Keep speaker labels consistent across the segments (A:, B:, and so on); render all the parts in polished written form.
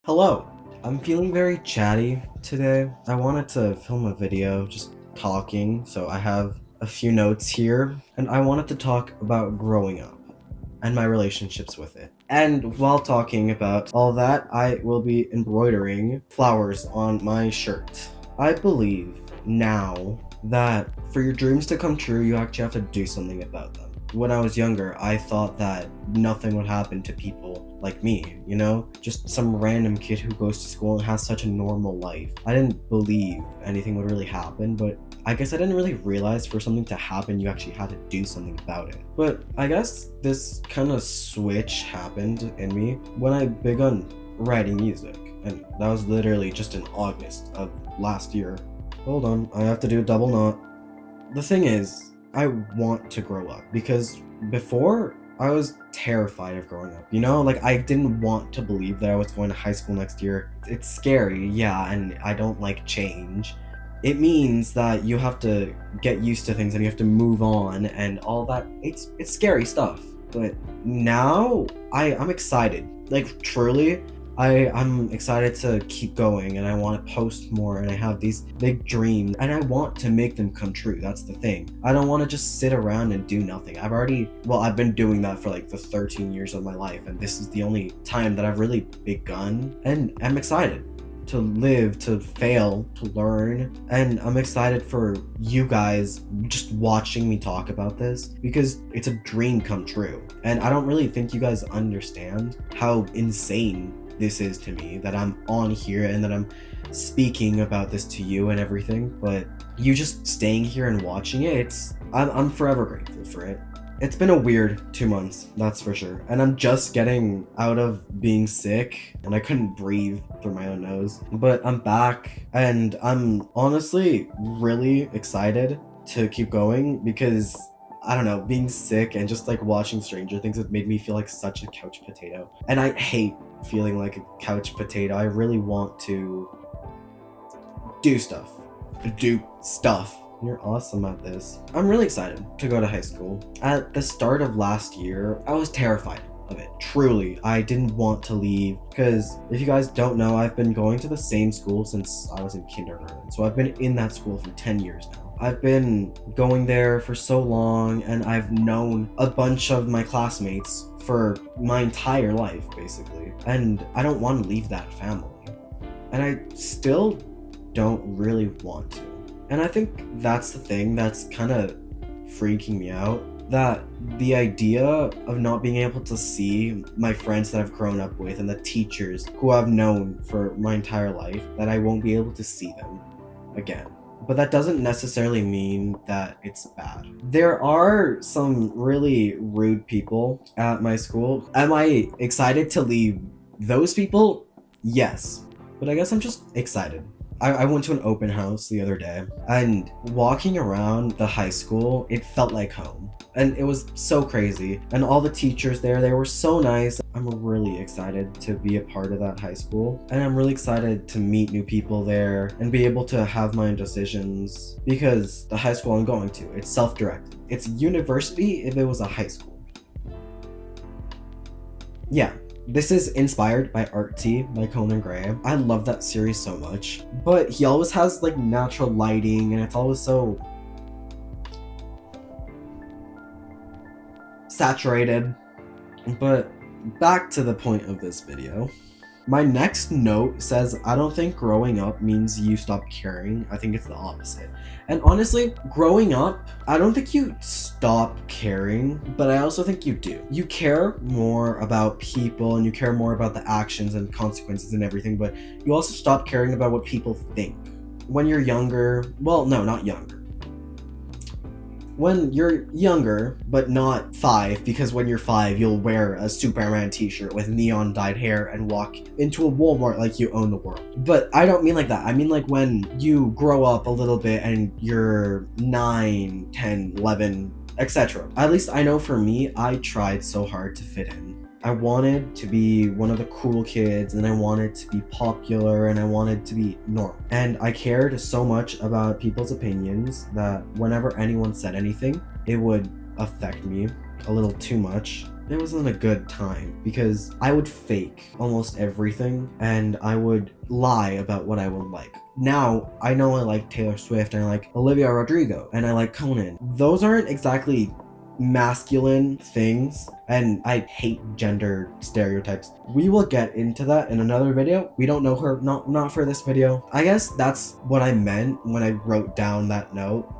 A: Hello. I'm feeling very chatty today. I wanted to film a video just talking, so I have a few notes here, and I wanted to talk about growing up and my relationships with it. And while talking about all that, I will be embroidering flowers on my shirt. I believe now that for your dreams to come true, you actually have to do something about them. When I was younger, I thought that nothing would happen to people like me, just some random kid who goes to school and has such a normal life. I didn't believe anything would really happen, but I guess I didn't really realize for something to happen, you actually had to do something about it. But I guess this kind of switch happened in me when I begun writing music, and that was literally just in August of last year. Hold on, I have to do a double knot. The thing is, I want to grow up because before I was terrified of growing up. Like I didn't want to believe that I was going to high school next year. It's scary, yeah, and I don't like change. It means that you have to get used to things and you have to move on and all that. It's scary stuff. But now I'm excited. Like truly, I'm excited to keep going and I want to post more and I have these big dreams and I want to make them come true. That's the thing. I don't want to just sit around and do nothing. I've been doing that for like the 13 years of my life, and this is the only time that I've really begun, and I'm excited to live, to fail, to learn, and I'm excited for you guys just watching me talk about this because it's a dream come true. And I don't really think you guys understand how insane this is to me, that I'm on here and that I'm speaking about this to you and everything, but you just staying here and watching it, I'm forever grateful for it. It's been a weird 2 months, that's for sure. And I'm just getting out of being sick and I couldn't breathe through my own nose. But I'm back and I'm honestly really excited to keep going because I don't know, being sick and just like watching Stranger Things, it made me feel like such a couch potato. And I hate feeling like a couch potato. I really want to do stuff. Do stuff. You're awesome at this. I'm really excited to go to high school. At the start of last year, I was terrified of it. Truly, I didn't want to leave because if you guys don't know, I've been going to the same school since I was in kindergarten. So I've been in that school for 10 years now. I've been going there for so long and I've known a bunch of my classmates for my entire life, basically. And I don't want to leave that family. And I still don't really want to. And I think that's the thing that's kind of freaking me out. That the idea of not being able to see my friends that I've grown up with and the teachers who I've known for my entire life, that I won't be able to see them again. But that doesn't necessarily mean that it's bad. There are some really rude people at my school. Am I excited to leave those people? Yes. But I guess I'm just excited. I went to an open house the other day, and walking around the high school, it felt like home. And it was so crazy. And all the teachers there, they were so nice. I'm really excited to be a part of that high school. And I'm really excited to meet new people there and be able to have my own decisions, because the high school I'm going to, it's self-directed. It's university if it was a high school. Yeah. This is inspired by Art Tea by Conan Gray. I love that series so much. But he always has like natural lighting and it's always so saturated. But back to the point of this video. My next note says, I don't think growing up means you stop caring. I think it's the opposite. And honestly, growing up, I don't think you stop caring, but I also think you do. You care more about people and you care more about the actions and consequences and everything, but you also stop caring about what people think. When you're younger, well, no, not younger. When you're younger, but not 5, because when you're 5, you'll wear a Superman t-shirt with neon dyed hair and walk into a Walmart like you own the world. But I don't mean like that. I mean like when you grow up a little bit and you're 9, 10, 11, etc. At least I know for me, I tried so hard to fit in. I wanted to be one of the cool kids and I wanted to be popular and I wanted to be normal. And I cared so much about people's opinions that whenever anyone said anything, it would affect me a little too much. it wasn't a good time because I would fake almost everything and I would lie about what I would like. Now I know I like Taylor Swift and I like Olivia Rodrigo and I like Conan. Those aren't exactly masculine things, and I hate gender stereotypes. We will get into that in another video. We don't know her, not for this video. I guess that's what I meant when I wrote down that note,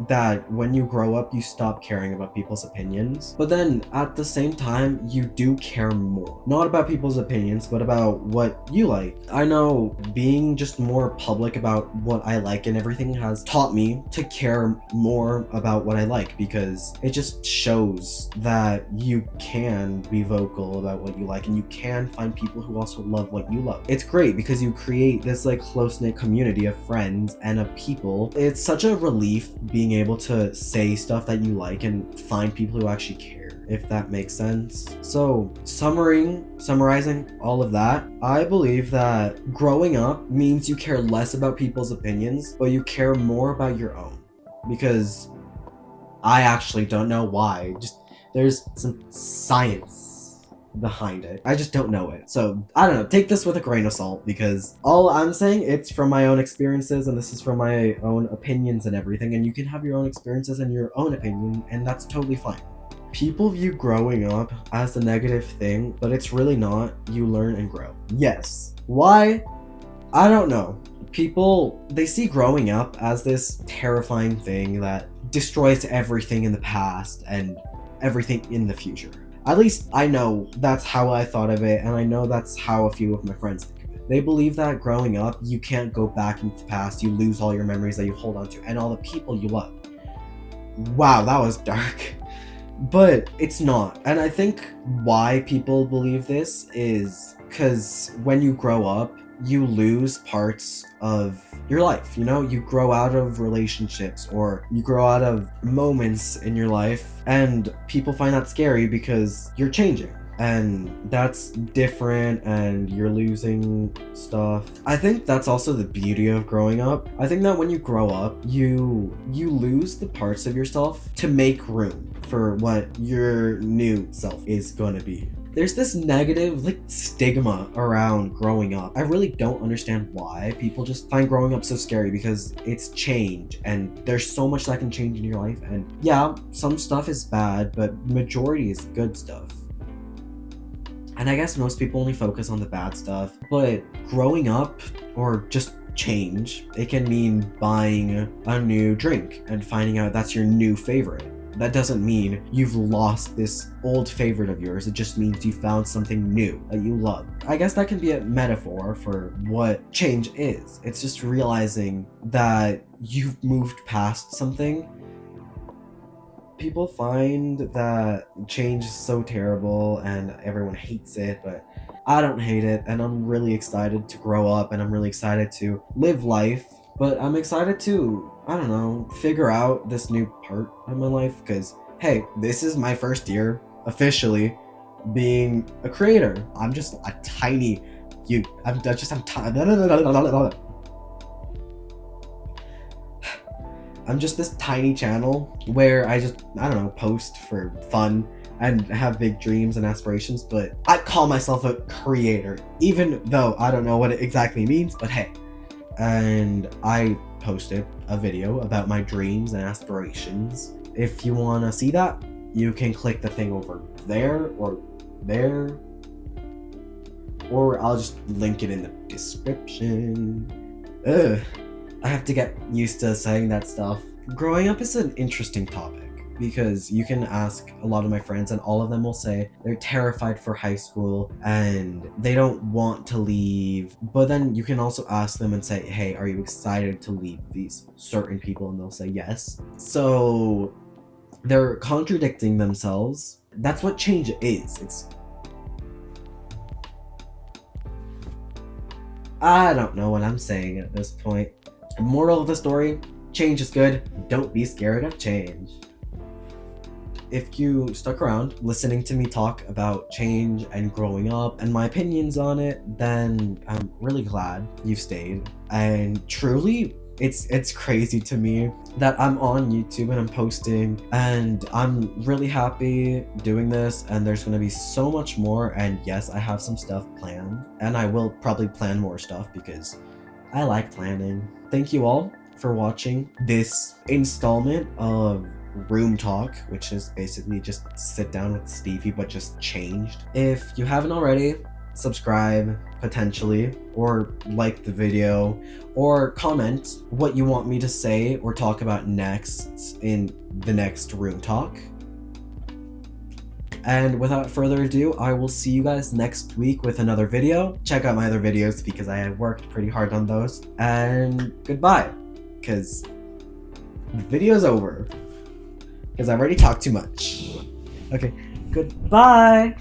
A: that when you grow up you stop caring about people's opinions, but then at the same time you do care more, not about people's opinions but about what you like. I know being just more public about what I like and everything has taught me to care more about what I like, because it just shows that you can be vocal about what you like and you can find people who also love what you love. It's great because you create this like close-knit community of friends and of people. It's such a relief being able to say stuff that you like and find people who actually care, if that makes sense. So summarizing all of that, I believe that growing up means you care less about people's opinions, but you care more about your own. Because I actually don't know why. Just there's some science behind it. I just don't know it. So I don't know. Take this with a grain of salt, because all I'm saying, it's from my own experiences and this is from my own opinions and everything. And you can have your own experiences and your own opinion, and that's totally fine. People view growing up as a negative thing, but it's really not. You learn and grow. Yes. Why? I don't know. People, they see growing up as this terrifying thing that destroys everything in the past and everything in the future. At least I know that's how I thought of it, and I know that's how a few of my friends think of it. They believe that growing up, you can't go back into the past, you lose all your memories that you hold on to, and all the people you love. Wow, that was dark. But it's not. And I think why people believe this is because when you grow up, you lose parts of your life. You know, you grow out of relationships or you grow out of moments in your life, and people find that scary because you're changing and that's different and you're losing stuff. I think that's also the beauty of growing up. I think that when you grow up, you lose the parts of yourself to make room for what your new self is gonna be. There's this negative like stigma around growing up. I really don't understand why people just find growing up so scary, because it's change and there's so much that can change in your life. And yeah, some stuff is bad, but majority is good stuff. And I guess most people only focus on the bad stuff, but growing up or just change, it can mean buying a new drink and finding out that's your new favorite. That doesn't mean you've lost this old favorite of yours. It just means you found something new that you love. I guess that can be a metaphor for what change is. It's just realizing that you've moved past something. People find that change is so terrible and everyone hates it, but I don't hate it, and I'm really excited to grow up and I'm really excited to live life. But I'm excited to, I don't know, figure out this new part of my life, because, hey, this is my first year officially being a creator. I'm just a tiny, I'm just this tiny channel where I don't know, post for fun and have big dreams and aspirations, but I call myself a creator, even though I don't know what it exactly means, but hey. And I posted a video about my dreams and aspirations. If you want to see that, you can click the thing over there, or I'll just link it in the description. Ugh, I have to get used to saying that stuff. Growing up is an interesting topic, because you can ask a lot of my friends and all of them will say they're terrified for high school and they don't want to leave. But then you can also ask them and say, hey, are you excited to leave these certain people? And they'll say yes. So they're contradicting themselves. That's what change is. I don't know what I'm saying at this point. Moral of the story, change is good. Don't be scared of change. If you stuck around listening to me talk about change and growing up and my opinions on it, then I'm really glad you stayed. And truly, It's crazy to me that I'm on YouTube and I'm posting, and I'm really happy doing this, and there's gonna be so much more. And yes, I have some stuff planned, and I will probably plan more stuff because I like planning. Thank you all for watching this installment of Room Talk, which is basically just sit down with Stevie but just changed. If you haven't already, subscribe potentially, or like the video, or comment what you want me to say or talk about next in the next Room Talk. And without further ado, I will see you guys next week with another video. Check out my other videos because I have worked pretty hard on those. And goodbye, because the video's over. Because I've already talked too much. Okay, goodbye!